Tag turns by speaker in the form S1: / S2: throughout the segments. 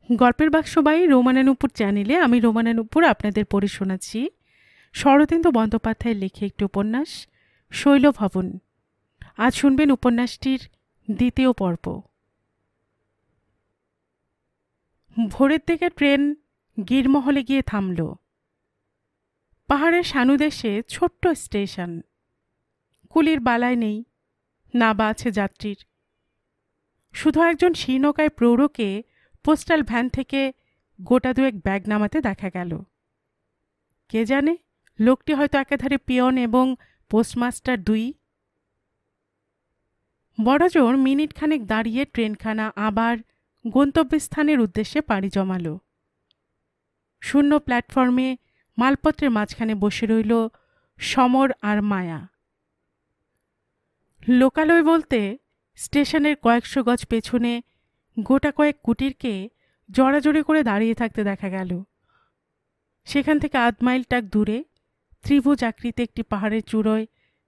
S1: গল্পের বাক্সবাই রোমানানুপুর চ্যানেলে আমি রোমানানুপুর আপনাদের পড়ে শোনাচ্ছি শরদিন্দু বন্দ্যোপাধ্যায়ের লেখা একটি উপন্যাস শৈলভবন। আজ শুনবেন উপন্যাসটির দ্বিতীয় পর্ব। ভোরের দিকে ট্রেন গিরমহলে গিয়ে থামল। পাহাড়ের সানুদেশে ছোট্ট স্টেশন। কুলির বালায় নেই, না বা আছে যাত্রীর। শুধু একজন শীর্ণকায় প্রৌঢ়কে পোস্টাল ভ্যান থেকে গোটা দুয়েক ব্যাগ নামাতে দেখা গেল। কে জানে, লোকটি হয়তো একাধারে পিয়ন এবং পোস্টমাস্টার দুই। বড়জোর মিনিট খানেক দাঁড়িয়ে ট্রেনখানা আবার গন্তব্যস্থানের উদ্দেশ্যে পাড়ি জমাল। শূন্য প্ল্যাটফর্মে মালপত্রের মাঝখানে বসে রইল সমর আর মায়া। লোকালয় বলতে স্টেশনের কয়েকশো গজ পেছনে গোটা কয়েক কুটিরকে জড়াজড়ি করে দাঁড়িয়ে থাকতে দেখা গেল। সেখান থেকে আধ মাইল টাক দূরে ত্রিভুজ আকৃতি একটি পাহাড়ের চূড়োয়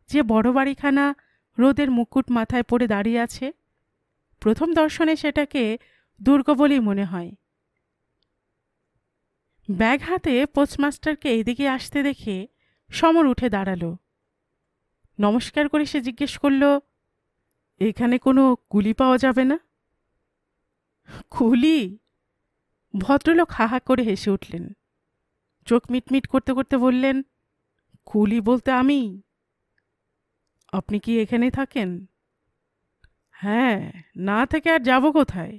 S1: যে বড় বাড়িখানা রোদের মুকুট মাথায় পড়ে দাঁড়িয়ে আছে, প্রথম দর্শনে সেটাকে দুর্গ বলেই মনে হয়। ব্যাগ হাতে পোস্টমাস্টারকে এইদিকে আসতে দেখে সমর উঠে দাঁড়াল। নমস্কার করে সে জিজ্ঞেস করল, এখানে কোনো কুলি পাওয়া যাবে না? কুলি? ভদ্রলোক হাহা করে হেসে উঠলেন। চোখ মিটমিট করতে করতে বললেন, কুলি বলতে আমি। আপনি কি এখানে থাকেন? হ্যাঁ, না থেকে আর যাব কোথায়?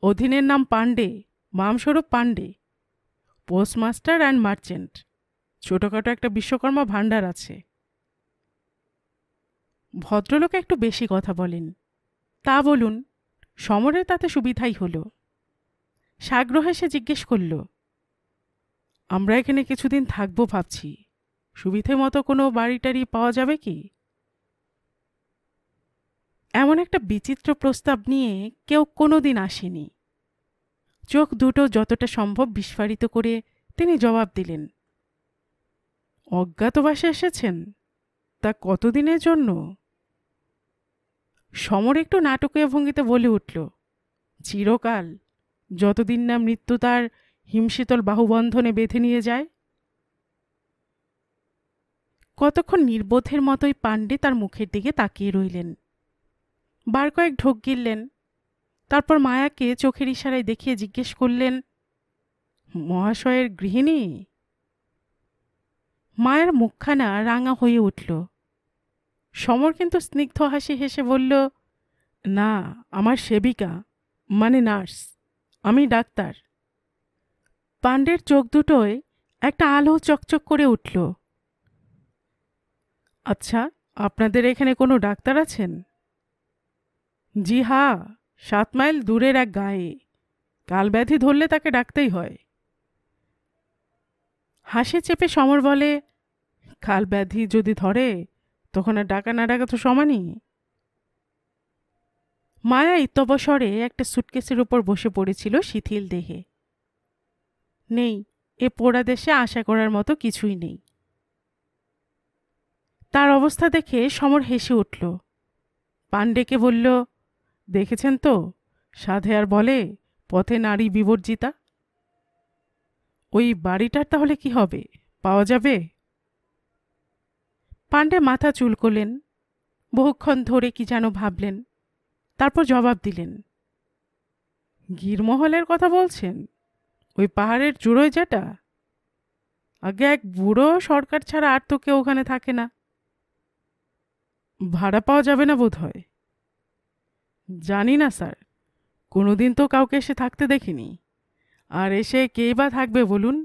S1: অধীনের নাম Pandey, Bamswarup Pandey, postmaster and merchant. ছোটোখাটো একটা বিশ্বকর্মা ভাণ্ডার আছে। ভদ্রলোক একটু বেশি কথা বলেন। তা বলুন, সমরের তাতে সুবিধাই হল। সাগ্রহে সে জিজ্ঞেস করল, আমরা এখানে কিছুদিন থাকবো ভাবছি, সুবিধে মতো কোনো বাড়ি টাড়ি পাওয়া যাবে কি? এমন একটা বিচিত্র প্রস্তাব নিয়ে কেউ কোনোদিন আসেনি। চোখ দুটো যতটা সম্ভব বিস্ফারিত করে তিনি জবাব দিলেন, অজ্ঞাতবাসে এসেছেন? তা কতদিনের জন্য? সমর একটু নাটকীয় ভঙ্গিতে বলে উঠল, চিরকাল, যতদিন না মৃত্যু তার হিমশীতল বাহুবন্ধনে বেঁধে নিয়ে যায়। কতক্ষণ নির্বোধের মতোই পাণ্ডে তার মুখের দিকে তাকিয়ে রইলেন। বার কয়েক ঢোক গিললেন। তারপর মায়াকে চোখের ইশারায় দেখিয়ে জিজ্ঞেস করলেন, মহাশয়ের গৃহিণী? মায়ের মুখখানা রাঙা হয়ে উঠল। সমর কিন্তু স্নিগ্ধ হাসি হেসে বলল, না, আমার সেবিকা, মানে নার্স। আমি ডাক্তার। পাণ্ডের চোখ দুটোয় একটা আলো চকচক করে উঠল। আচ্ছা, আপনাদের এখানে কোনো ডাক্তার আছেন? জি হ্যাঁ, 7 মাইল দূরের এক গাঁয়ে। কালব্যাধি ধরলে তাকে ডাকতেই হয়। হাসি চেপে সমর বলে, কালব্যাধি যদি ধরে তখন আর ডাকা না ডাকা তো সমানই। মায়া ইত্যবসরে একটা সুটকেসের উপর বসে পড়েছিল শিথিল দেহে। নেই, এ পোড়া দেশে আশা করার মতো কিছুই নেই। তার অবস্থা দেখে সমর হেসে উঠল। পাণ্ডেকে বলল, দেখেছেন তো, সাধে আর বলে পথে নারী বিবর্জিতা। ওই বাড়িটার তাহলে কি হবে, পাওয়া যাবে? পাণ্ডে মাথা চুলকোলেন। বহুক্ষণ ধরে কি যেন ভাবলেন। তারপর জবাব দিলেন, গিরমহলের কথা বলছেন? ওই পাহাড়ের চূড়োয় যেটা? আগে এক বুড়ো সরকার ছাড়া আর তো কেউ ওখানে থাকে না। ভাড়া পাওয়া যাবে না বোধ হয়। জানি না স্যার, কোনোদিন তো কাউকে এসে থাকতে দেখিনি। আর এসে কেই বা থাকবে বলুন?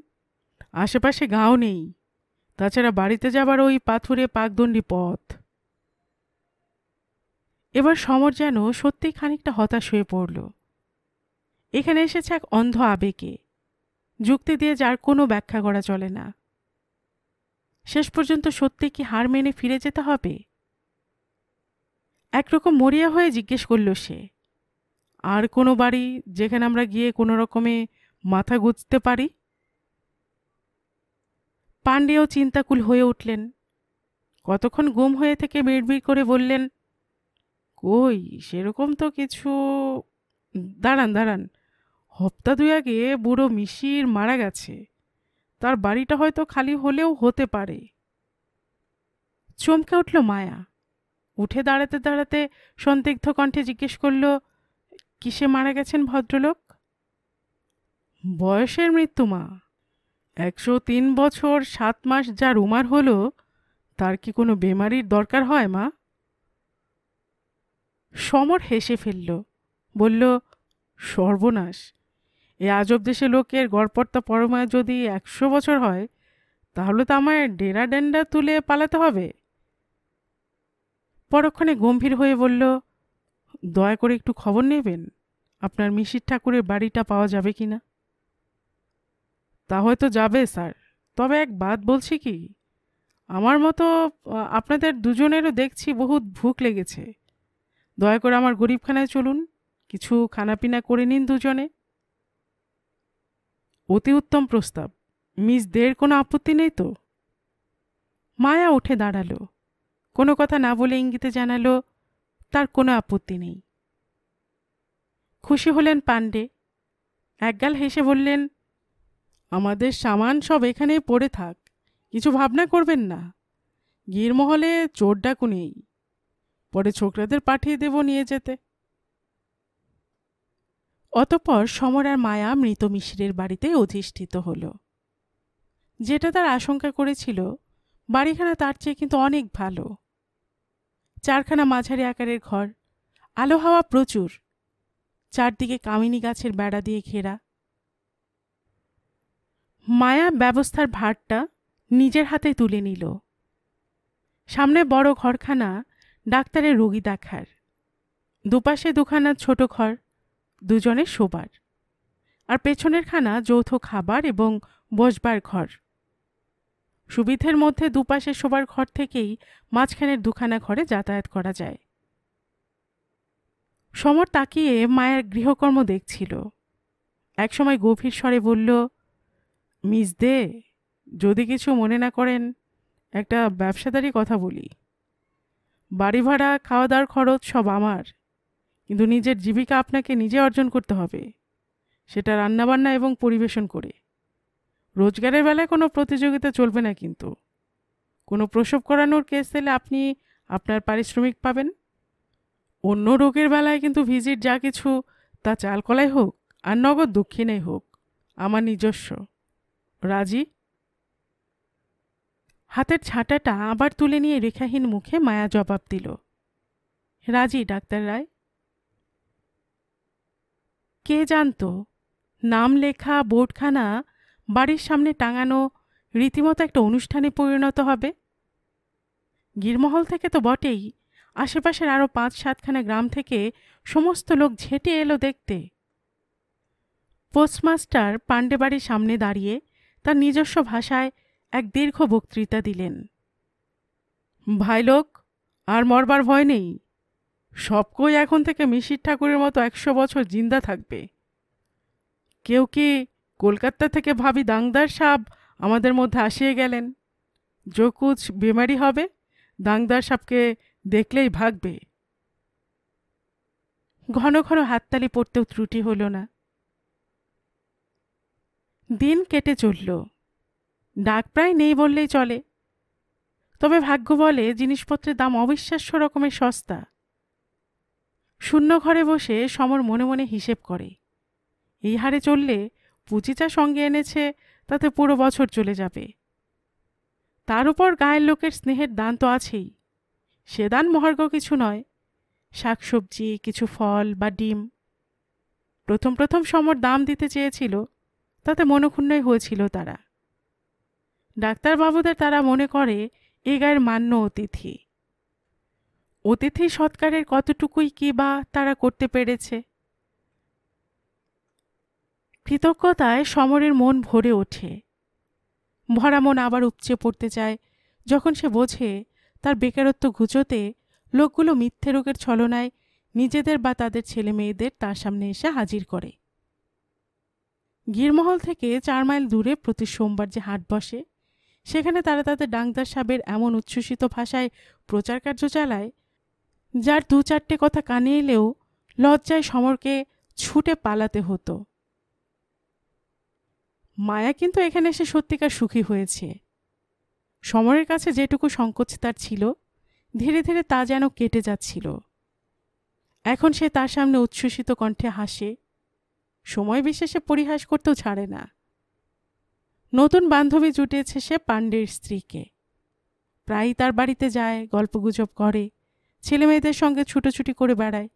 S1: আশেপাশে গাঁও নেই। তাছাড়া বাড়িতে যাবার ওই পাথুরে পাকদণ্ডী পথ। এবার সমর যেন সত্যিই খানিকটা হতাশ হয়ে পড়ল। এখানে এসেছে এক অন্ধ আবেগে, যুক্তি দিয়ে যার কোনো ব্যাখ্যা করা চলে না। শেষ পর্যন্ত সত্যি কি হার মেনে ফিরে যেতে হবে? একরকম মরিয়া হয়ে জিজ্ঞেস করল সে, আর কোনো বাড়ি যেখানে আমরা গিয়ে কোনো রকমে মাথা গুঁজতে পারি? পাণ্ডেও চিন্তাকুল হয়ে উঠলেন। কতক্ষণ গুম হয়ে থেকে বিড়বিড় করে বললেন, কই, সেরকম তো কিছু। দাঁড়ান দাঁড়ান, হপ্তা দুই আগে বুড়ো মিশির মারা গেছে। তার বাড়িটা হয়তো খালি হলেও হতে পারে। চমকে উঠল মায়া। উঠে দাঁড়াতে দাঁড়াতে সন্দিগ্ধ কণ্ঠে জিজ্ঞেস করল, কিসে মারা গেছেন ভদ্রলোক? বয়সের মৃত্যু মা। 103 বছর 7 মাস যার উমার হলো, তার কি কোনো বেমারির দরকার হয় মা? সমর হেসে ফেলল, বলল, সর্বনাশ! এ আজব দেশে লোকের গড়পড়তা পরমায় যদি 100 বছর হয়, তাহলে তো আমায় ডেরা ডেন্ডা তুলে পালাতে হবে। পরক্ষণে গম্ভীর হয়ে বলল, দয়া করে একটু খবর নেবেন, আপনার মিশির ঠাকুরের বাড়িটা পাওয়া যাবে কিনা। তা হয়তো যাবে স্যার, তবে এক বাত বলছি কি, আমার মতো আপনাদের দুজনেরও দেখছি বহুত ভুক লেগেছে। দয়া করে আমার গরিবখানায় চলুন, কিছু খানাপিনা করে নিন দুজনে। অতি উত্তম প্রস্তাব। মিস দের কোনো আপত্তি নেই তো? মায়া উঠে দাঁড়ালো, কোনো কথা না বলে ইঙ্গিতে জানালো তার কোনো আপত্তি নেই। খুশি হলেন পাণ্ডে। একগাল হেসে বললেন, আমাদের সামান সব এখানেই পড়ে থাক, কিছু ভাবনা করবেন না। গিরমহলে চোর ডাকু নেই, পরে ছোকরাদের পাঠিয়ে দেব নিয়ে যেতে। অতঃপর সমর আর মায়া মৃত মিশরের বাড়িতে অধিষ্ঠিত হল। যেটা তার আশঙ্কা করেছিল, বাড়িখানা তার চেয়ে কিন্তু অনেক ভালো। 4খানা মাঝারি আকারের ঘর, আলো হাওয়া প্রচুর, চারদিকে কামিনী গাছের বেড়া দিয়ে ঘেরা। মায়া ব্যবস্থার ভারটা নিজের হাতে তুলে নিল। সামনে বড় ঘরখানা ডাক্তারের রোগী দেখার, দুপাশে দুখানা ছোট ঘর, দুজনের শোবার, আর পেছনের খানা যৌথ খাবার এবং বসবার ঘর। সুবিধের মধ্যে দুপাশে শোবার ঘর থেকেই মাঝখানের দুখানা ঘরে যাতায়াত করা যায়। সমর তাকিয়ে মায়ের গৃহকর্ম দেখছিল। একসময় গভীর স্বরে বলল, মিস দে, যদি কিছু মনে না করেন, একটা ব্যবসাদারি কথা বলি। বাড়ি ভাড়া, খাওয়া দাওয়ার খরচ সব আমার, কিন্তু নিজের জীবিকা আপনাকে নিজে অর্জন করতে হবে, সেটা রান্নাবান্না এবং পরিবেশন করে। রোজগারের বেলায় কোনো প্রতিযোগিতা চলবে না, কিন্তু কোনো প্রসব করানোর কেস এলে আপনি আপনার পারিশ্রমিক পাবেন। অন্য রোগের বেলায় কিন্তু ভিজিট যা কিছু, তা চালকলাই হোক আর নগদ দক্ষিণেই হোক, আমার নিজস্ব। রাজি? হাতের ছাঁটাটা আবার তুলে নিয়ে রেখাহীন মুখে মায়া জবাব দিল, রাজি ডাক্তার রায়। কে জানত নাম লেখা বোর্ডখানা বাড়ির সামনে টাঙানো রীতিমতো একটা অনুষ্ঠানে পরিণত হবে। গিরমহল থেকে তো বটেই, আশেপাশের আরও 5-7খানা গ্রাম থেকে সমস্ত লোক ঝেঁটে এলো দেখতে। পোস্টমাস্টার পাণ্ডে বাড়ির সামনে দাঁড়িয়ে তার নিজস্ব ভাষায় এক দীর্ঘ বক্তৃতা দিলেন। ভাই লোক, আর মরবার ভয় নেই, সবকই এখন থেকে মিশির ঠাকুরের মতো 100 বছর জিন্দা থাকবে। কেউ কি কলকাতা থেকে ভাবি দাংদার সাহেব আমাদের মধ্যে আসিয়ে গেলেন। जो कुछ বেমারি হবে, দাংদার সাহেবকে দেখলেই ভাগবে। ঘন ঘন হাততালি পড়তেও ত্রুটি হল না। দিন কেটে চলল, ডাক প্রায় নেই বললেই চলে। তবে ভাগ্য বলে জিনিসপত্রের দাম অবিশ্বাস্য রকমের সস্তা। শূন্য ঘরে বসে সমর মনে মনে হিসেব করে, এই হারে চললে পুঁচিটা সঙ্গে এনেছে, তাতে পুরো বছর চলে যাবে। তার উপর গায়ের লোকের স্নেহের দান তো আছেই, সে দান মহার্ঘ কিছু নয়, শাকসবজি, কিছু ফল বা ডিম। প্রথম প্রথম সমর দাম দিতে চেয়েছিল, তাতে মনক্ষুণ্ণই হয়েছিল তারা। ডাক্তারবাবুদের তারা মনে করে এ গায়ের মান্য অতিথি। অতিথি সৎকারের কতটুকুই কি বা তারা করতে পেরেছে। কৃতজ্ঞতায় সমরের মন ভরে ওঠে। ভরা মন আবার উপচে পড়তে চায় যখন সে বোঝে তার বেকারত্ব ঘুচোতে লোকগুলো মিথ্যে রোগের ছলনায় নিজেদের বা তাদের ছেলে মেয়েদের তার সামনে এসে হাজির করে। গিরমহল থেকে 4 মাইল দূরে প্রতি সোমবার যে হাট বসে, সেখানে তারা তাদের ডাংদার সাহেবের এমন উচ্ছ্বসিত ভাষায় প্রচার কার্য চালায়, যার 2-4টে কথা কানে এলেও লজ্জায় সমরকে ছুটে পালাতে হতো। মায়া কিন্তু এখানে এসে সত্যিকার সুখী হয়েছে। সমরের কাছে যেটুকু সংকোচ তার ছিল, ধীরে ধীরে তা যেন কেটে যাচ্ছিল। এখন সে তার সামনে উচ্ছ্বসিত কণ্ঠে হাসে, সময় বিশেষে পরিহাস করতেও ছাড়ে না। নতুন বান্ধবী জুটেছে সে পাণ্ডের স্ত্রীকে। প্রায়ই তার বাড়িতে যায়, গল্পগুজব করে, ছেলেমেয়েদের সঙ্গে ছুটোছুটি করে বেড়ায়।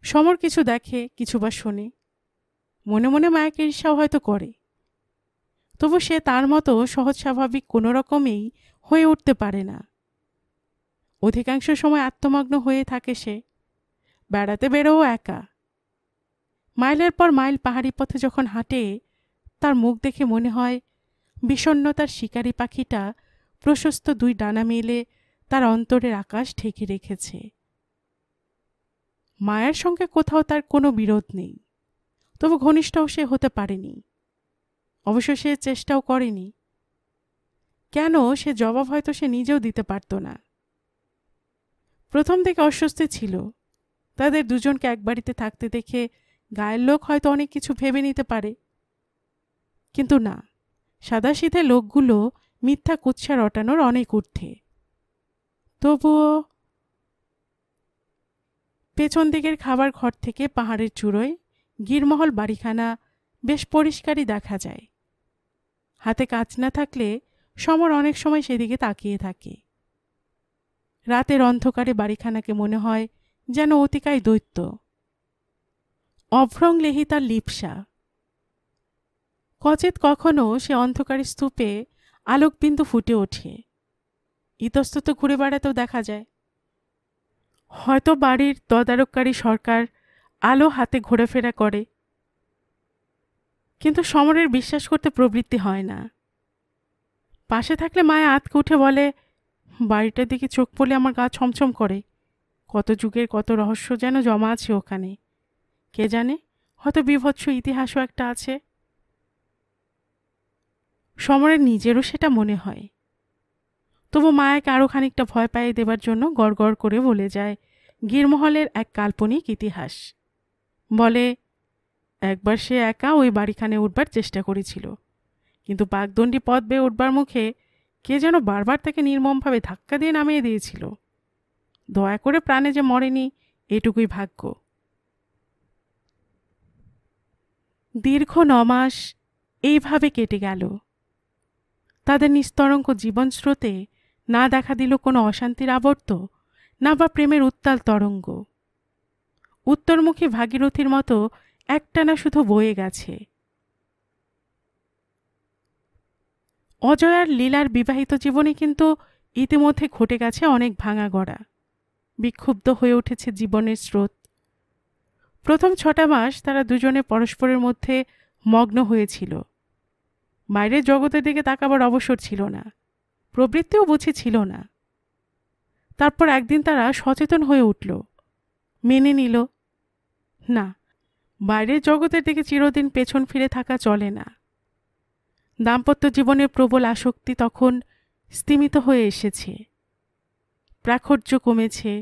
S1: সমর কিছু দেখে, কিছু বা শোনে, মনে মনে মায়াকে ঈর্ষাও হয়তো করে। তবু সে তার মতো সহজ স্বাভাবিক কোনো রকমেই হয়ে উঠতে পারে না। অধিকাংশ সময় আত্মমগ্ন হয়ে থাকে সে। বেড়াতে বেরোও একা। মাইলের পর মাইল পাহাড়ি পথে যখন হাঁটে, তার মুখ দেখে মনে হয় বিষণ্ণতার শিকারী পাখিটা প্রশস্ত দুই ডানা মেলে তার অন্তরের আকাশ ঢেকে রেখেছে। মায়ের সঙ্গে কোথাও তার কোনো বিরোধ নেই, তবু ঘনিষ্ঠও সে হতে পারেনি। অবশ্য সে চেষ্টাও করেনি। কেন, সে জবাব হয়তো সে নিজেও দিতে পারত না। প্রথম থেকে অস্বস্তি ছিল। তাদের দুজনকে এক বাড়িতে থাকতে দেখে গায়ের লোক হয়তো অনেক কিছু ভেবে নিতে পারে, কিন্তু না, সাদাসিধে লোকগুলো মিথ্যা কুৎসা রটানোর অনেক ঊর্ধ্বে। তবুও পেছন দিকের খাবার ঘর থেকে পাহাড়ের চূড়োয় গিরমহল বাড়িখানা বেশ পরিষ্কারই দেখা যায়। হাতে কাজ না থাকলে সমর অনেক সময় সেদিকে তাকিয়ে থাকে। রাতের অন্ধকারে বাড়িখানাকে মনে হয় যেন অতিকায় দৈত্য। অভ্রং লেহি তার লিপসা। কচিত কখনো সে অন্ধকারের স্তূপে আলোকবিন্দু ফুটে ওঠে। ইতস্তত ঘুরে বেড়াতেও দেখা যায়। হয়তো বাড়ির তদারককারী সরকার আলো হাতে ঘোরাফেরা করে। কিন্তু সমরের বিশ্বাস করতে প্রবৃত্তি হয় না। পাশে থাকলে মায়া আতকে উঠে বলে, বাড়িটার দিকে চোখ পড়লে আমার গা ছমছম করে। কত যুগের কত রহস্য যেন জমা আছে ওখানে। কে জানে, হয়তো বীভৎস ইতিহাসও একটা আছে। সমরের নিজেরও সেটা মনে হয়। তবু মায়াকে আরও খানিকটা ভয় পাইয়ে দেবার জন্য গড়গড় করে বলে যায় গিরমহলের এক কাল্পনিক ইতিহাস। বলে, একবার সে একা ওই বাড়িখানে উঠবার চেষ্টা করেছিল, কিন্তু পাকদণ্ডী পথ বেয়ে উঠবার মুখে কে যেন বারবার তাকে নির্মমভাবে ধাক্কা দিয়ে নামিয়ে দিয়েছিল। দয়া করে প্রাণে যে মরেনি, এটুকুই ভাগ্য। দীর্ঘ 9 মাস এইভাবে কেটে গেল। তাদের নিস্তরঙ্গ জীবন স্রোতে না দেখা দিল কোনো অশান্তির আবর্ত, না বা প্রেমের উত্তাল তরঙ্গ। উত্তরমুখী ভাগীরথীর মতো একটানা শুধু বয়ে গেছে। অজয় আর লীলার বিবাহিত জীবনে কিন্তু ইতিমধ্যে ঘটে গেছে অনেক ভাঙা গড়া। বিক্ষুব্ধ হয়ে উঠেছে জীবনের স্রোত। প্রথম 6টা মাস তারা দুজনে পরস্পরের মধ্যে মগ্ন হয়েছিল। বাইরের জগতের দিকে তাকাবার অবসর ছিল না, প্রবৃত্তিও বুঝি ছিল না। তারপর একদিন তারা সচেতন হয়ে উঠল, মেনে নিল, না, বাইরের জগতের দিকে চিরদিন পেছন ফিরে থাকা চলে না। দাম্পত্য জীবনের প্রবল আসক্তি তখন স্তিমিত হয়ে এসেছে। প্রাখর্য কমেছে,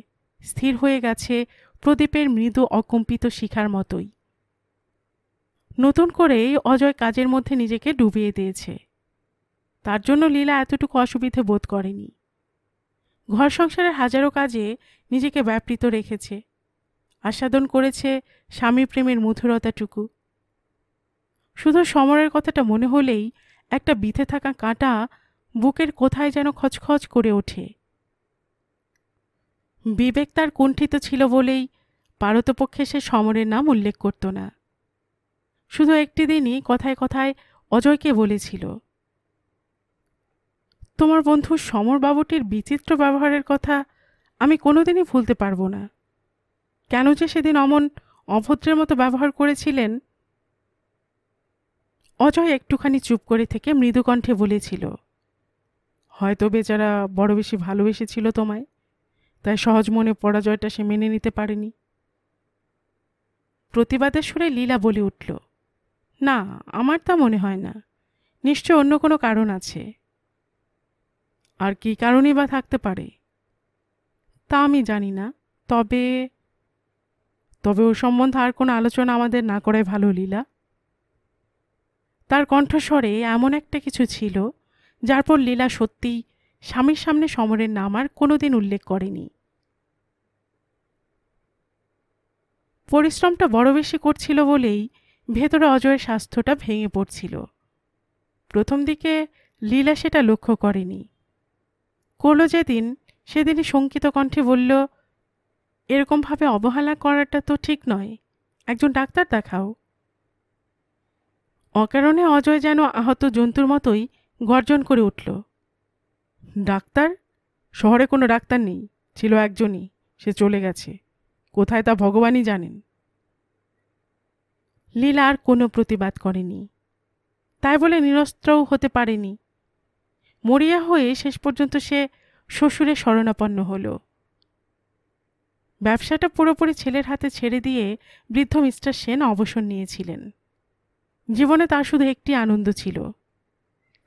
S1: স্থির হয়ে গেছে প্রদীপের মৃদু অকম্পিত শিখার মতোই। নতুন করেই অজয় কাজের মধ্যে নিজেকে ডুবিয়ে দিয়েছে। তার জন্য লীলা এতটুকু অসুবিধে বোধ করেনি। ঘর সংসারের হাজারো কাজে নিজেকে ব্যাপৃত রেখেছে, আস্বাদন করেছে স্বামী প্রেমের মধুরতাটুকু। শুধু সমরের কথাটা মনে হলেই একটা বিঁধে থাকা কাঁটা বুকের কোথায় যেন খচখচ করে ওঠে। বিবেক তার কুণ্ঠিত ছিল বলেই পারতপক্ষে সে সমরের নাম উল্লেখ করত না। শুধু একটি দিনই কথায় কথায় অজয়কে বলেছিল, তোমার বন্ধু সমরবাবুটির বিচিত্র ব্যবহারের কথা আমি কোনোদিনই ভুলতে পারবো না। কেন যে সেদিন অমন অভদ্রের মতো ব্যবহার করেছিলেন। অজয় একটুখানি চুপ করে থেকে মৃদুকণ্ঠে বলেছিল, হয়তো বেচারা বড় বেশি ভালোবেসেছিল তোমায়, তাই সহজ মনে পরাজয়টা সে মেনে নিতে পারেনি। প্রতিবাদের সুরে লীলা বলে উঠল, না, আমার তা মনে হয় না, নিশ্চয় অন্য কোনো কারণ আছে। আর কী কারণই বা থাকতে পারে তা আমি জানি না, তবে ও সম্বন্ধে আর কোনো আলোচনা আমাদের না করাই ভালো লীলা। তার কণ্ঠস্বরে এমন একটা কিছু ছিল যার পর লীলা সত্যিই স্বামীর সামনে সমরের নাম আর কোনোদিন উল্লেখ করেনি। পরিশ্রমটা বড় বেশি করছিল বলেই ভেতরে অজয়ের স্বাস্থ্যটা ভেঙে পড়ছিল। প্রথম দিকে লীলা সেটা লক্ষ্য করেনি। করল যেদিন, সেদিনই শঙ্কিত কণ্ঠে বলল, এরকমভাবে অবহেলা করাটা তো ঠিক নয়, একজন ডাক্তার দেখাও। অকারণে অজয় যেন আহত জন্তুর মতোই গর্জন করে উঠল, ডাক্তার? শহরে কোনো ডাক্তার নেই, ছিল একজনই, সে চলে গেছে, কোথায় তা ভগবানই জানেন। লীলা আর কোনো প্রতিবাদ করেনি, তাই বলে নিরস্ত্রও হতে পারেনি। মরিয়া হয়ে শেষ পর্যন্ত সে শ্বশুরের শরণাপন্ন হল। ব্যবসাটা পুরোপুরি ছেলের হাতে ছেড়ে দিয়ে বৃদ্ধ মিস্টার সেন অবসর নিয়েছিলেন। জীবনে তার শুধু একটি আনন্দ ছিল,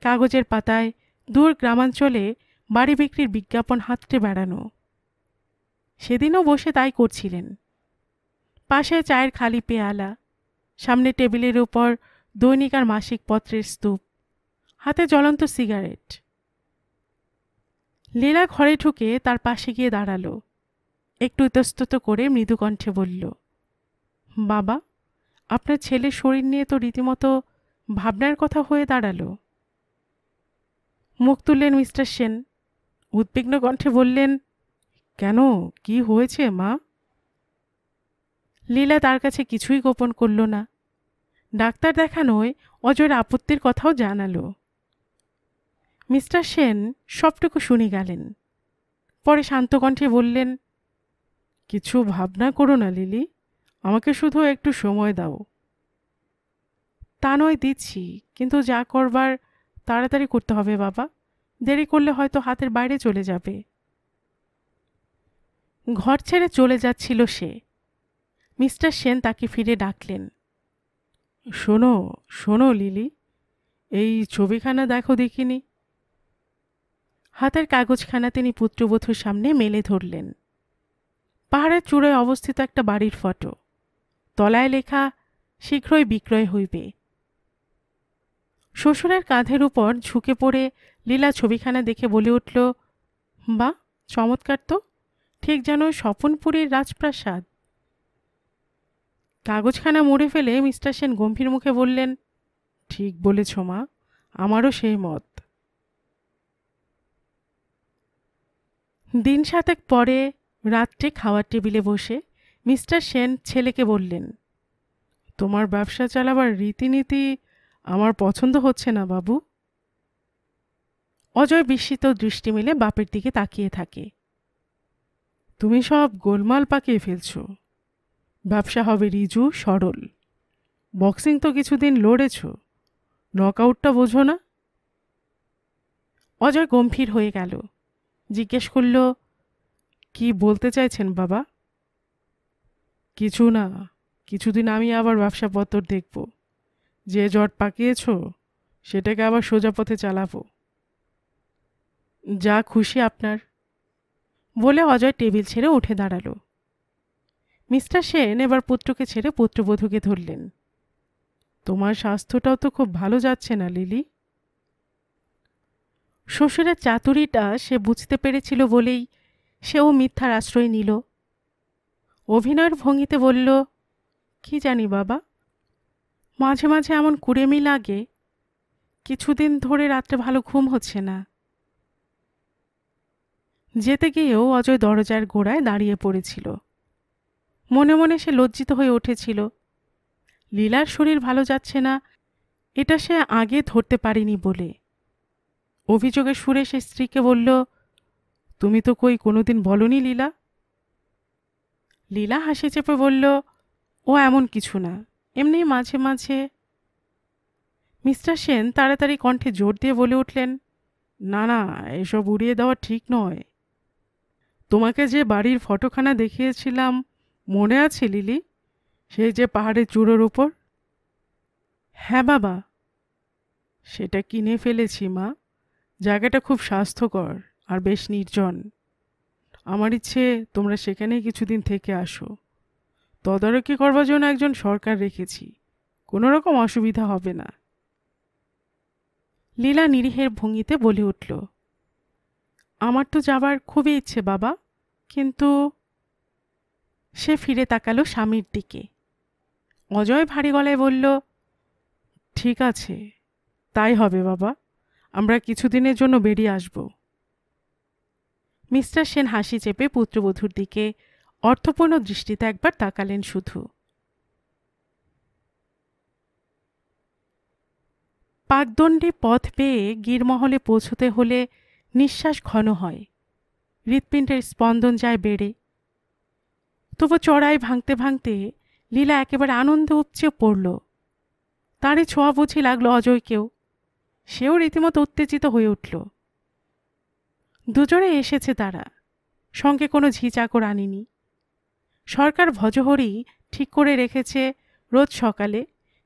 S1: কাগজের পাতায় দূর গ্রামাঞ্চলে বাড়ি বিক্রির বিজ্ঞাপন হাতড়ে বেড়ানো। সেদিনও বসে তাই করছিলেন। পাশে চায়ের খালি পেয়ালা, সামনে টেবিলের উপর দৈনিক আর মাসিক পত্রের স্তূপ, হাতে জ্বলন্ত সিগারেট। লীলা ঘরে ঢুকে তার পাশে গিয়ে দাঁড়ালো, একটু ইতস্তত করে মৃদু কণ্ঠে বলল, বাবা, আপনার ছেলের শরীর নিয়ে তো রীতিমতো ভাবনার কথা হয়ে দাঁড়ালো। মুখ তুললেন মিস্টার সেন, উদ্বিগ্ন কণ্ঠে বললেন, কেন, কি হয়েছে মা? লীলা তার কাছে কিছুই গোপন করল না। ডাক্তার দেখানোয় অজয়ের আপত্তির কথাও জানালো। মিস্টার সেন সবটুকু শুনে গেলেন। পরে শান্ত কণ্ঠে বললেন, কিছু ভাবনা করো না লিলি, আমাকে শুধু একটু সময় দাও। তা নয় দিচ্ছি, কিন্তু যা করবার তাড়াতাড়ি করতে হবে বাবা, দেরি করলে হয়তো হাতের বাইরে চলে যাবে। ঘর ছেড়ে চলে যাচ্ছিল সে। মিস্টার সেন তাকে ফিরে ডাকলেন, শোনো শোনো লিলি, এই ছবিখানা দেখো দেখিনি। হাতের কাগজখানা তিনি পুত্রবধূর সামনে মেলে ধরলেন। পাহাড়ের চূড়ায় অবস্থিত একটা বাড়ির ফটো, তলায় লেখা, শীঘ্রই বিক্রয় হইবে। শ্বশুরের কাঁধের উপর ঝুঁকে পড়ে লীলা ছবিখানা দেখে বলে উঠল, বাহ, চমৎকার তো, ঠিক যেন স্বপনপুরীর রাজপ্রাসাদ। কাগজখানা মুড়ে ফেলে মিস্টার সেন গম্ভীর মুখে বললেন, ঠিক বলেছ মা, আমারও সেই মত। দিন 7 পরে রাত্রে খাওয়ার টেবিলে বসে মিস্টার সেন ছেলেকে বললেন, তোমার ব্যবসা চালাবার রীতিনীতি আমার পছন্দ হচ্ছে না বাবু। অজয় বিস্মিত দৃষ্টি মেলে বাপের দিকে তাকিয়ে থাকে। তুমি সব গোলমাল পাকিয়ে ফেলছ। ব্যবসা হবে রিজু, সরল। বক্সিং তো কিছুদিন লড়েছ, নকআউটটা বোঝো না? অজয় গম্ভীর হয়ে গেল, জিজ্ঞেস করল, কি বলতে চাইছেন বাবা? কিছু না, কিছুদিন আমি আবার ব্যবসাপত্র দেখব, যে জট পাকিয়েছ সেটাকে আবার সোজা পথে চালাবো। যা খুশি আপনার, বলে অজয় টেবিল ছেড়ে উঠে দাঁড়ালো। মিস্টার সেন এবার পুত্রকে ছেড়ে পুত্রবধূকে ধরলেন, তোমার স্বাস্থ্যটাও তো খুব ভালো যাচ্ছে না লিলি। শ্বশুরের চাতুরিটা সে বুঝতে পেরেছিল বলেই সেও মিথ্যার আশ্রয় নিল। অভিনয়ের ভঙ্গিতে বলল, কি জানি বাবা, মাঝে মাঝে এমন কুড়েমি লাগে, কিছুদিন ধরে রাত্রে ভালো ঘুম হচ্ছে না। যেতে গিয়েও অজয় দরজার গোড়ায় দাঁড়িয়ে পড়েছিল। মনে মনে সে লজ্জিত হয়ে উঠেছিল। লীলার শরীর ভালো যাচ্ছে না, এটা সে আগে ধরতে পারিনি বলে। অভিযোগের সুরে সে স্ত্রীকে বলল, তুমি তো কই কোনোদিন বলনি লীলা। লীলা হাসি চেপে বলল, ও এমন কিছু না, এমনি মাঝে মাঝে। মিস্টার সেন তাড়াতাড়ি কণ্ঠে জোর দিয়ে বলে উঠলেন, না না, এসব উড়িয়ে দেওয়া ঠিক নয়। তোমাকে যে বাড়ির ফটোখানা দেখিয়েছিলাম মনে আছে লিলি, সেই যে পাহাড়ের চূড়োর উপর? হ্যাঁ বাবা। সেটা কিনে ফেলেছি মা, জায়গাটা খুব স্বাস্থ্যকর আর বেশ নির্জন। আমার ইচ্ছে তোমরা সেখানেই কিছুদিন থেকে আসো। তদারকি করবার জন্য একজন সরকার রেখেছি, কোনো রকম অসুবিধা হবে না। লীলা নিরীহের ভঙ্গিতে বলে উঠল, আমার তো যাবার খুবই ইচ্ছে বাবা, কিন্তু। সে ফিরে তাকালো স্বামীর দিকে। অজয় ভারী গলায় বলল, ঠিক আছে, তাই হবে বাবা, আমরা কিছুদিনের জন্য বেরিয়ে আসব। মিস্টার সেন হাসি চেপে পুত্রবধূর দিকে অর্থপূর্ণ দৃষ্টিতে একবার তাকালেন শুধু। পাকদণ্ডে পথ পেয়ে গিরমহলে পৌঁছতে হলে নিঃশ্বাস ঘন হয়, হৃৎপিণ্ডের স্পন্দন যায় বেড়ে। তবু চড়াই ভাঙতে ভাঙতে লীলা একেবারে আনন্দে উপচে পড়ল। তারই ছোঁয়া বুঝি লাগলো অজয়কেও। সেও রীতিমতো উত্তেজিত হয়ে উঠল। দুজনে এসেছে তারা, সঙ্গে কোনো ঝিচাকর আনেনি। সরকার ভজহরি ঠিক করে রেখেছে রোজ সকালে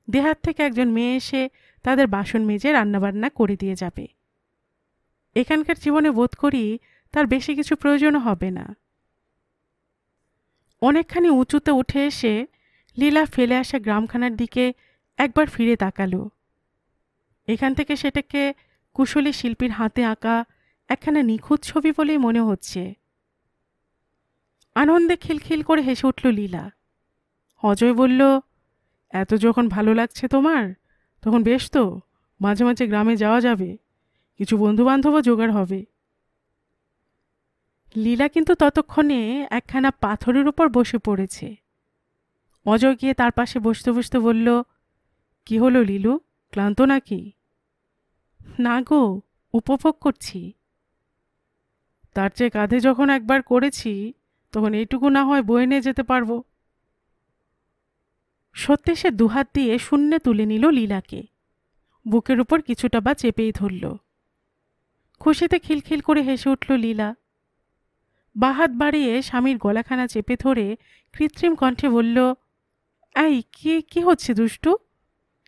S1: দেহাত থেকে একজন মেয়ে এসে তাদের বাসন মেজে রান্নাবান্না করে দিয়ে যাবে। এখানকার জীবনে বোধ করি তার বেশি কিছু প্রয়োজনও হবে না। অনেকখানি উঁচুতে উঠে এসে লীলা ফেলে আসা গ্রামখানার দিকে একবার ফিরে তাকালো। এখান থেকে সেটাকে কুশলী শিল্পীর হাতে আঁকা একখানা নিখুঁত ছবি বলেই মনে হচ্ছে। আনন্দে খিলখিল করে হেসে উঠল লীলা। অজয় বলল, এত যখন ভালো লাগছে তোমার, তখন বেশ তো, মাঝে মাঝে গ্রামে যাওয়া যাবে, কিছু বন্ধুবান্ধবও জোগাড় হবে। লীলা কিন্তু ততক্ষণে একখানা পাথরের উপর বসে পড়েছে। অজয় গিয়ে তার পাশে বসতে বসতে বলল, কি হলো লীলু, ক্লান্ত নাকি? না গো, উপভোগ করছি। তার চেয়ে কাঁধে যখন একবার করেছি, তখন এইটুকু না হয় বয়ে নিয়ে যেতে পারবো। সত্যি সে দুহাত দিয়ে শূন্যে তুলে নিল লীলাকে, বুকের উপর কিছুটা বা চেপেই ধরল। খুশিতে খিলখিল করে হেসে উঠল লীলা। বাহাত বাড়িয়ে স্বামীর গলাখানা চেপে ধরে কৃত্রিম কণ্ঠে বলল, এই কি হচ্ছে দুষ্টু,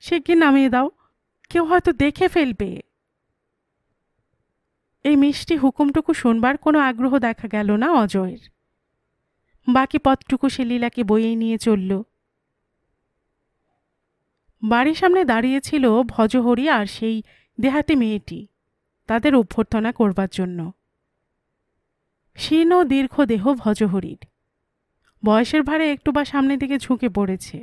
S1: সে কি নামিয়ে দাও, কেউ হয়তো দেখে ফেলবে। এই মিষ্টি হুকুমটুকু শোনবার কোনো আগ্রহ দেখা গেল না অজয়ের। বাকি পথটুকু সে লীলাকে বইয়ে নিয়ে চলল। বাড়ির সামনে দাঁড়িয়েছিল ভজহরি আর সেই দেহাতি মেয়েটি তাদের অভ্যর্থনা করবার জন্য। শীর্ণ দীর্ঘ দেহ ভজহরির, বয়সের ভারে একটু বা সামনের দিকে ঝুঁকে পড়েছে।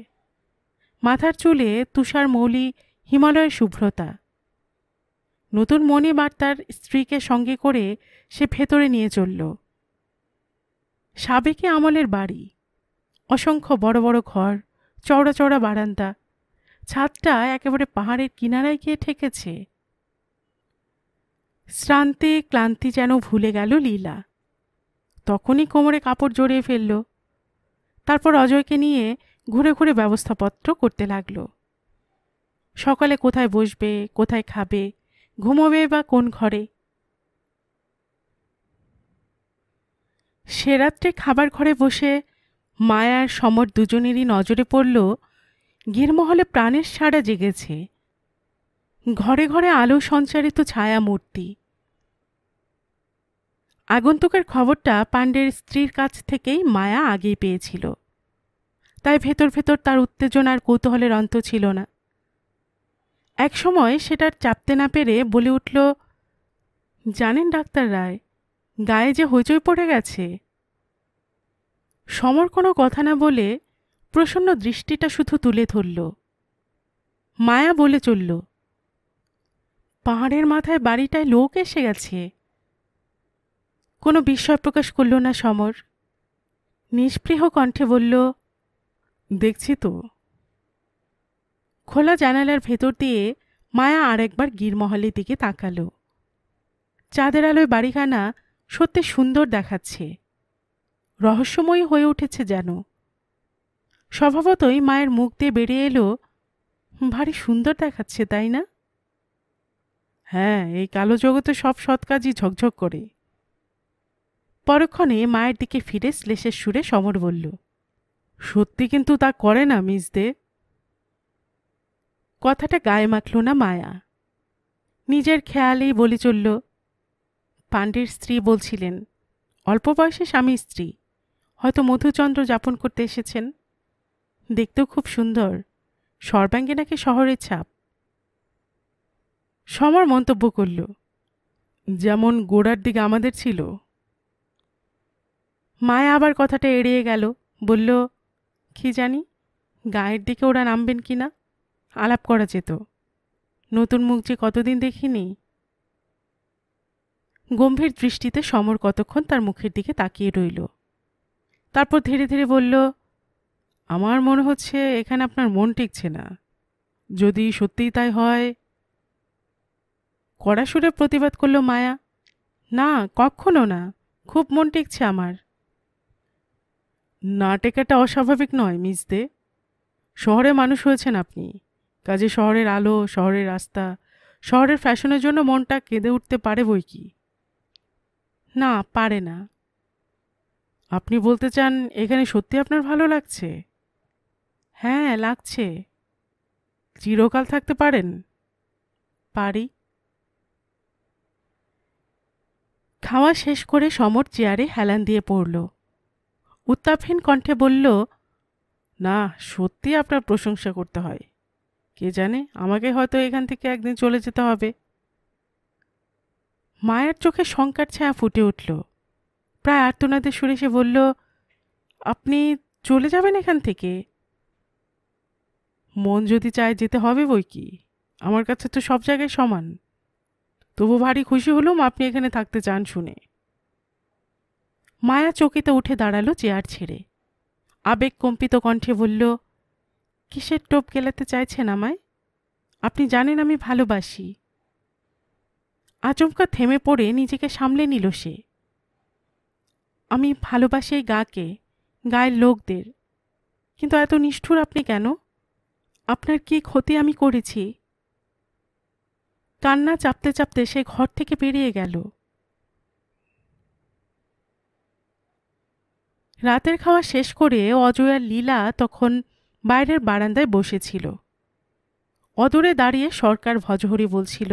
S1: মাথার চুলে তুষার মৌলি হিমালয়ের শুভ্রতা। নতুন মণিবার তার স্ত্রীকে সঙ্গে করে সে ভেতরে নিয়ে চলল। সাবেকি আমলের বাড়ি, অসংখ্য বড় বড় ঘর, চওড়া চওড়া বারান্দা, ছাদটা একেবারে পাহাড়ের কিনারায় গিয়ে ঠেকেছে। শ্রান্তি ক্লান্তি যেন ভুলে গেল লীলা। তখনই কোমরে কাপড় জড়িয়ে ফেলল। তারপর অজয়কে নিয়ে ঘুরে ঘুরে ব্যবস্থাপত্র করতে লাগল। সকালে কোথায় বসবে, কোথায় খাবে, ঘুমোবে বা কোন ঘরে। সে রাত্রে খাবার ঘরে বসে মায়ার সমর দুজনেরই নজরে পড়ল গিরমহলে প্রাণের সাড়া জেগেছে। ঘরে ঘরে আলো সঞ্চারিত ছায়া মূর্তি। আগন্তুকের খবরটা পাণ্ডের স্ত্রীর কাছ থেকেই মায়া আগেই পেয়েছিল, তাই ভেতর ভেতর তার উত্তেজনার কৌতূহলের অন্ত ছিল না। একসময় সেটার চাপতে না পেরে বলে উঠল, জানেন ডাক্তার রায়, গায়ে যে হইচই পড়ে গেছে। সমর কোনো কথা না বলে প্রসন্ন দৃষ্টিটা শুধু তুলে ধরল। মায়া বলে চলল, পাহাড়ের মাথায় বাড়িটায় লোক এসে গেছে। কোনো বিস্ময় প্রকাশ করল না সমর। নিষ্পৃহ কণ্ঠে বলল, দেখছি তো। খোলা জানালার ভেতর দিয়ে মায়া আরেকবার গিরমহলের দিকে তাকালো। চাঁদের আলোয় বাড়িখানা সত্যি সুন্দর দেখাচ্ছে, রহস্যময়ী হয়ে উঠেছে যেন। স্বভাবতই মায়ের মুখ দিয়ে বেরিয়ে এলো, ভারী সুন্দর দেখাচ্ছে তাই না? হ্যাঁ, এই কালো জগতে সব সৎ কাজই ঝকঝক করে। পরক্ষণে মায়ের দিকে ফিরে শ্লেষের সুরে সমর বলল, সত্যি কিন্তু তা করে না মিস দে। কথাটা গায়ে মাখল না মায়া। নিজের খেয়ালেই বলে চলল, পাণ্ডের স্ত্রী বলছিলেন, অল্প বয়সে স্বামী স্ত্রী, হয়তো মধুচন্দ্র যাপন করতে এসেছেন। দেখতেও খুব সুন্দর, সর্বাঙ্গে নাকি শহরের ছাপ। সমর মন্তব্য করল, যেমন গোড়ার দিকে আমাদের ছিল। মায়া আবার কথাটা এড়িয়ে গেল, বলল, কি জানি গায়ের দিকে ওরা নামবেন কি না, আলাপ করা যেত। নতুন মুখ যে কতদিন দেখিনি। গম্ভীর দৃষ্টিতে সমর কতক্ষণ তার মুখের দিকে তাকিয়ে রইল। তারপর ধীরে ধীরে বলল, আমার মনে হচ্ছে এখানে আপনার মন টিকছে না। যদি সত্যিই তাই হয়। কড়া সুরে প্রতিবাদ করল মায়া, না কখনো না, খুব মন টিকছে আমার। না টেকাটা অস্বাভাবিক নয় মিস দে। শহরে মানুষ হয়েছেন আপনি, কাজে শহরের আলো, শহরের রাস্তা, শহরের ফ্যাশনের জন্য মনটা কেঁদে উঠতে পারে বই কি। না, পারে না। আপনি বলতে চান এখানে সত্যি আপনার ভালো লাগছে? হ্যাঁ লাগছে। চিরকাল থাকতে পারেন? পারি। খাওয়া শেষ করে সমর চেয়ারে হেলান দিয়ে পড়ল। উত্তাপহীন কণ্ঠে বলল, না সত্যি আপনার প্রশংসা করতে হয়। কে জানে আমাকে হয়তো এখান থেকে একদিন চলে যেতে হবে। মায়ের চোখে শঙ্কার ছায়া ফুটে উঠল। প্রায় আর্তনাদের সুরে সে বলল, আপনি চলে যাবেন এখান থেকে? মন যদি চায় যেতে হবে বই কি, আমার কাছে তো সব জায়গায় সমান। তবু ভারী খুশি হলুম আপনি এখানে থাকতে চান শুনে। মায়া চকিতে উঠে দাঁড়ালো চেয়ার ছেড়ে। আবেগ কম্পিত কণ্ঠে বলল, কিসের টোপ গেলাতে চাইছেন আমায়? আপনি জানেন আমি ভালোবাসি। আচমকা থেমে পড়ে নিজেকে সামলে নিল সে। আমি ভালোবাসি এই গাকে, গায়ের লোকদের। কিন্তু এত নিষ্ঠুর আপনি কেন? আপনার কি ক্ষতি আমি করেছি? কান্না চাপতে চাপতে সে ঘর থেকে বেরিয়ে গেল। রাতের খাওয়া শেষ করে অজয় আর লীলা তখন বাইরের বারান্দায় বসেছিল। অদূরে দাঁড়িয়ে সরকার ভজহরি বলছিল,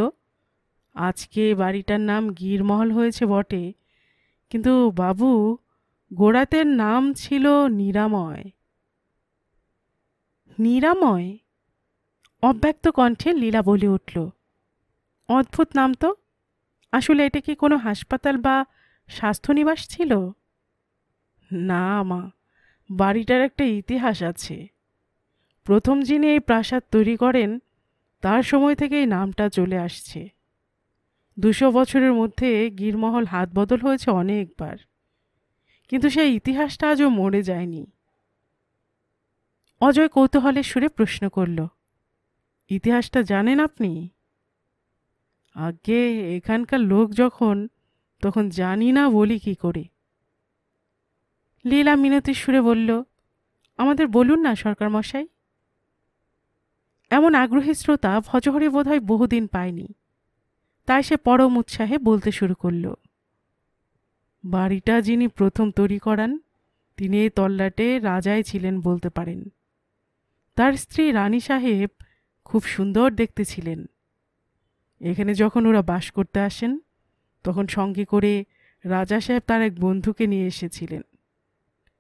S1: আজকে বাড়িটার নাম গীরমহল হয়েছে বটে, কিন্তু বাবু গোড়াতের নাম ছিল নিরাময়। নিরাময়? অব্যক্ত কণ্ঠে লীলা বলে উঠল, অদ্ভুত নাম তো। আসলে এটা কি কোনো হাসপাতাল বা স্বাস্থ্যনিবাস ছিল? না মা, বাড়িটার একটা ইতিহাস আছে। প্রথম যিনি এই প্রাসাদ তৈরি করেন তার সময় থেকে এই নামটা চলে আসছে। 200 বছরের মধ্যে গীরমহল হাত বদল হয়েছে অনেকবার, কিন্তু সেই ইতিহাসটা আজও মরে যায়নি। অজয় কৌতূহলের সুরে প্রশ্ন করল, ইতিহাসটা জানেন আপনি? আগে এখানকার লোক যখন, তখন জানি না বলি কি করে। লীলা মিনতির সুরে বলল, আমাদের বলুন না সরকার মশাই। এমন আগ্রহী শ্রোতা ভজহরি বোধহয় বহুদিন পায়নি, তাই সে পরম উৎসাহে বলতে শুরু করল, বাড়িটা যিনি প্রথম তৈরি করান তিনি এই তল্লাটে রাজাই ছিলেন বলতে পারেন। তার স্ত্রী রানী সাহেব খুব সুন্দর দেখতে ছিলেন। এখানে যখন ওরা বাস করতে আসেন তখন সঙ্গে করে রাজা সাহেব তার এক বন্ধুকে নিয়ে এসেছিলেন,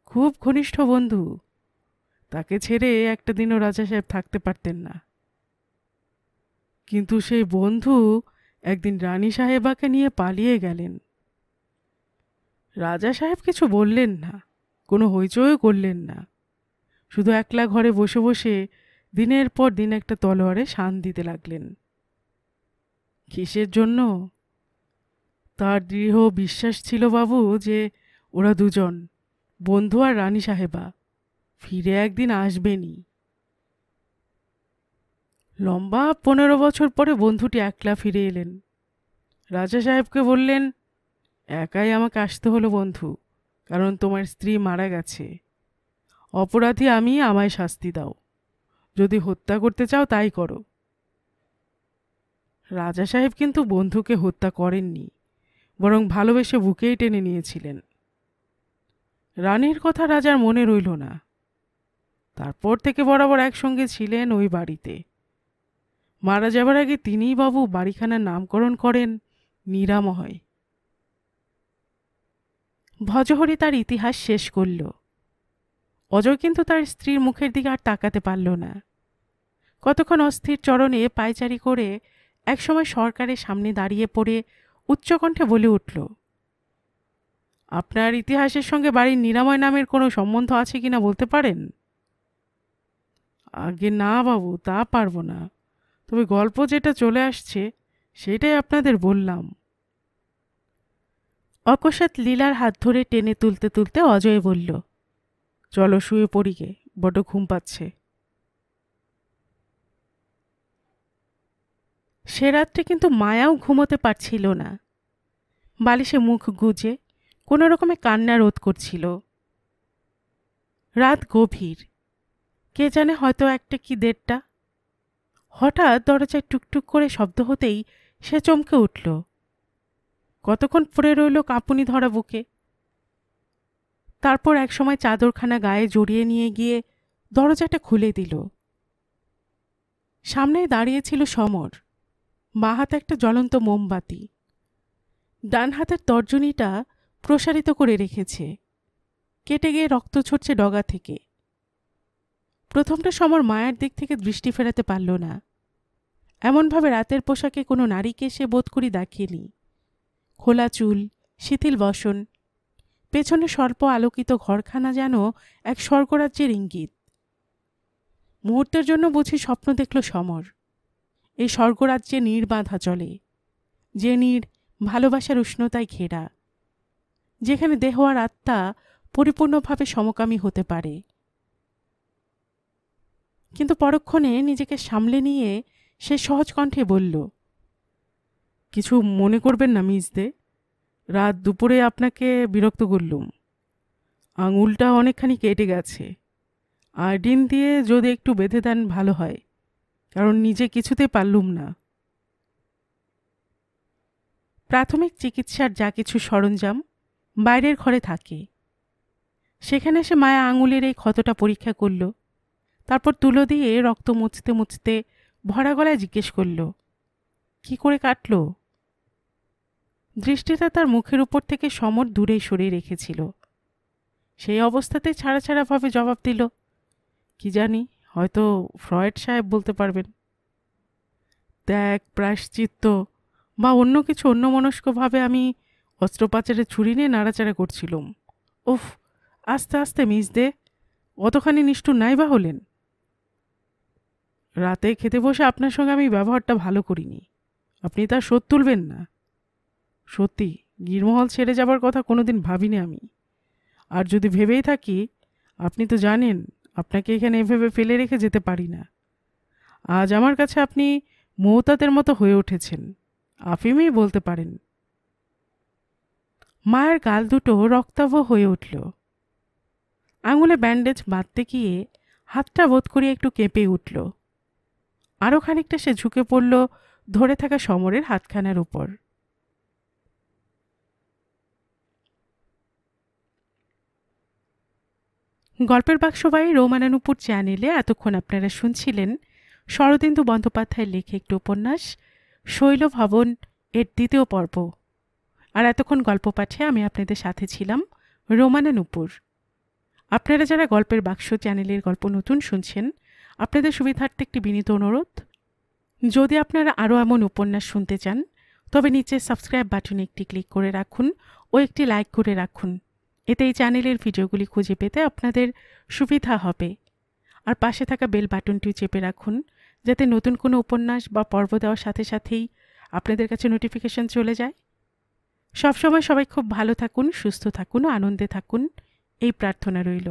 S1: খুব ঘনিষ্ঠ বন্ধু। তাকে ছেড়ে একটা দিনও রাজা সাহেব থাকতে পারতেন না। কিন্তু সেই বন্ধু একদিন রানী সাহেবাকে নিয়ে পালিয়ে গেলেন। রাজা সাহেব কিছু বললেন না, কোনো হইচইও করলেন না, শুধু একলা ঘরে বসে বসে দিনের পর দিন একটা তলোয়ারে শান দিতে লাগলেন। কিসের জন্য? তার দৃঢ় বিশ্বাস ছিল বাবু যে ওরা দুজন, বন্ধু আর রানী সাহেবা, ফিরে একদিন আসবেনই। লম্বা 15 বছর পরে বন্ধুটি একলা ফিরে এলেন। রাজা সাহেবকে বললেন, একাই আমাকে আসতে হলো বন্ধু, কারণ তোমার স্ত্রী মারা গেছে। অপরাধী আমি, আমায় শাস্তি দাও। যদি হত্যা করতে চাও তাই করো। রাজা সাহেব কিন্তু বন্ধুকে হত্যা করেননি, বরং ভালোবেসে বুকেই টেনে নিয়েছিলেন। রানীর কথা রাজার মনে রইল না। তারপর থেকে বরাবর একসঙ্গে ছিলেন ওই বাড়িতে। মারা যাবার আগে তিনিই বাবু বাড়িখানার নামকরণ করেন নিরাময়। ভজহরি তার ইতিহাস শেষ করল। অজয় কিন্তু তার স্ত্রীর মুখের দিকে আর তাকাতে পারল না। কতক্ষণ অস্থির চরণে পায়চারি করে একসময় সরকারের সামনে দাঁড়িয়ে পড়ে উচ্চকণ্ঠে বলে উঠল, আপনার ইতিহাসের সঙ্গে বাড়ির নিরাময় নামের কোনো সম্বন্ধ আছে কিনা বলতে পারেন? আগে না বাবু, তা পারবো না, তবে গল্প যেটা চলে আসছে সেটাই আপনাদের বললাম। অকস্মাৎ লীলার হাত ধরে টেনে তুলতে তুলতে অজয় বলল, চলো শুয়ে পড়ি গে, বড্ড ঘুম পাচ্ছে। সে রাত্রে কিন্তু মায়াও ঘুমোতে পারছিল না। বালিশে মুখ গুজে কোনো রকমে কান্না রোধ করছিল। রাত গভীর, কে জানে হয়তো 1টা কি 1:30। হঠাৎ দরজায় টুকটুক করে শব্দ হতেই সে চমকে উঠল। কতক্ষণ পড়ে রইল কাঁপুনি ধরা বুকে। তারপর একসময় চাদরখানা গায়ে জড়িয়ে নিয়ে গিয়ে দরজাটা খুলে দিল। সামনেই দাঁড়িয়েছিল সমর, বাঁ হাতে একটা জ্বলন্ত মোমবাতি, ডান হাতের তর্জনীটা প্রসারিত করে রেখেছে। কেটে গিয়ে রক্ত ছড়ছে ডগা থেকে। প্রথমটা সমর মায়ের দিক থেকে দৃষ্টি ফেরাতে পারল না। এমনভাবে রাতের পোশাকে কোনো নারীকে সে বোধ করি দেখেনি। খোলা চুল, শিথিল বসন, পেছনে স্বল্প আলোকিত ঘরখানা যেন এক স্বর্গরাজ্যের ইঙ্গিত। মুহূর্তের জন্য বুঝি স্বপ্ন দেখল সমর। এই স্বর্গরাজ্যে নীড় বাঁধা চলে, যে নীড় ভালোবাসার উষ্ণতায় ঘেরা, যেখানে দেহ আর আত্মা পরিপূর্ণভাবে সমকামী হতে পারে। কিন্তু পরক্ষণে নিজেকে সামলে নিয়ে সে সহজ কণ্ঠে বলল, কিছু মনে করবেন না মিস দে, রাত দুপুরে আপনাকে বিরক্ত করলুম। আঙুলটা অনেকখানি কেটে গেছে, আয়োডিন দিয়ে যদি একটু বেঁধে দেন ভালো হয়, কারণ নিজে কিছুতে পারলুম না। প্রাথমিক চিকিৎসার যা কিছু সরঞ্জাম বাইরের ঘরে থাকে, সেখানে সে মায়া আঙুলের এই ক্ষতটা পরীক্ষা করল। তারপর তুলো দিয়ে রক্ত মুছতে মুছতে ভরা গলায় জিজ্ঞেস করল, কি করে কাটল? দৃষ্টিটা তার মুখের উপর থেকে সমর দূরেই সরিয়ে রেখেছিল। সেই অবস্থাতে ছাড়া ছাড়াভাবে জবাব দিল, কি জানি, হয়তো ফ্রয়েড সাহেব বলতে পারবেন। ত্যাগ, প্রায়শ্চিত্ত বা অন্য কিছু অন্যমনস্কভাবে আমি অস্ত্রোপচারে ছুরি নিয়ে নাড়াচাড়া করছিলাম। উফ, আস্তে আস্তে মিস দে, অতখানি নিষ্ঠুর নাই বা হলেন? রাতে খেতে বসে আপনার সঙ্গে আমি ব্যবহারটা ভালো করিনি, আপনি তার শোধ তুলবেন না। সত্যি গিরমহল ছেড়ে যাবার কথা কোনোদিন ভাবিনি আমি। আর যদি ভেবেই থাকি, আপনি তো জানেন আপনাকে এখানে এভাবে ফেলে রেখে যেতে পারি না। আজ আমার কাছে আপনি মৌতাতের মতো হয়ে উঠেছেন, আফিমই বলতে পারেন। মায়ের গাল দুটো রক্তাভ হয়ে উঠল। আঙুলে ব্যান্ডেজ বাঁধতে গিয়ে হাতটা বোধ করিয়া একটু কেঁপে উঠল। আরও খানিকটা সে ঝুঁকে পড়ল ধরে থাকা সমরের হাতখানার উপর। গল্পের বাক্সবাহী রোমানানুপুর চ্যানেলে এতক্ষণ আপনারা শুনছিলেন শরদিন্দু বন্দ্যোপাধ্যায়ের লেখা একটি উপন্যাস শৈলভবন এর 2য় পর্ব। আর এতক্ষণ গল্প পাঠে আমি আপনাদের সাথে ছিলাম রোমানানুপুর। আপনারা যারা গল্পের বাক্স চ্যানেলের গল্প নতুন শুনছেন, আপনাদের সুবিধার্থে একটি বিনীত অনুরোধ, যদি আপনারা আরও এমন উপন্যাস শুনতে চান তবে নিচে সাবস্ক্রাইব বাটনে একটি ক্লিক করে রাখুন ও একটি লাইক করে রাখুন। এতে এই চ্যানেলের ভিডিওগুলি খুঁজে পেতে আপনাদের সুবিধা হবে। আর পাশে থাকা বেল বাটনটিও চেপে রাখুন, যাতে নতুন কোনো উপন্যাস বা পর্ব দেওয়ার সাথে সাথেই আপনাদের কাছে নোটিফিকেশন চলে যায়। সবসময় সবাই খুব ভালো থাকুন, সুস্থ থাকুন ও আনন্দে থাকুন, এই প্রার্থনা রইল।